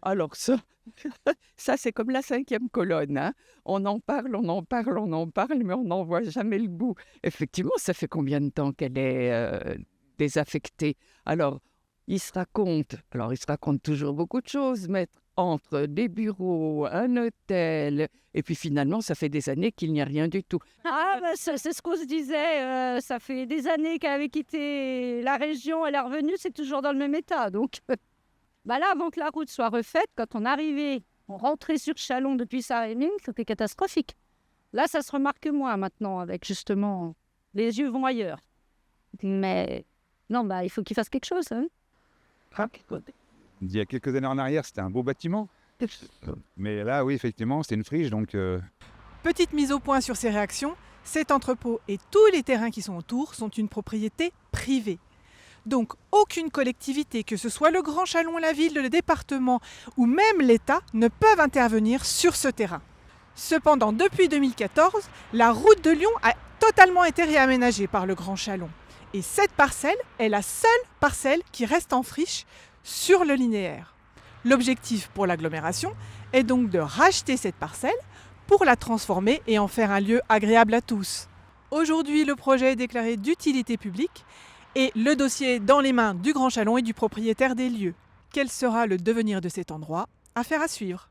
Alors ça, ça c'est comme la cinquième colonne, hein. On en parle, on en parle, on en parle, mais on n'en voit jamais le bout. Effectivement, ça fait combien de temps qu'elle est désaffectée? Alors il se raconte toujours beaucoup de choses, mais entre des bureaux, un hôtel, et puis finalement, ça fait des années qu'il n'y a rien du tout. Ah bah, c'est ce qu'on se disait, ça fait des années qu'elle avait quitté la région, elle est revenue, c'est toujours dans le même état. Donc, bah là, avant que la route soit refaite, quand on rentrait sur Châlons depuis Saint-Rémy, c'était catastrophique. Là, ça se remarque moins maintenant, avec justement, les yeux vont ailleurs. Mais non, bah, il faut qu'il fasse quelque chose, hein. Il y a quelques années en arrière, c'était un beau bâtiment. Mais là, oui, effectivement, c'est une friche, donc Petite mise au point sur ces réactions, cet entrepôt et tous les terrains qui sont autour sont une propriété privée. Donc aucune collectivité, que ce soit le Grand Châlons, la ville, le département ou même l'État, ne peuvent intervenir sur ce terrain. Cependant, depuis 2014, la route de Lyon a totalement été réaménagée par le Grand Châlons. Et cette parcelle est la seule parcelle qui reste en friche sur le linéaire. L'objectif pour l'agglomération est donc de racheter cette parcelle pour la transformer et en faire un lieu agréable à tous. Aujourd'hui, le projet est déclaré d'utilité publique et le dossier est dans les mains du Grand Châlons et du propriétaire des lieux. Quel sera le devenir de cet endroit? Affaire à suivre.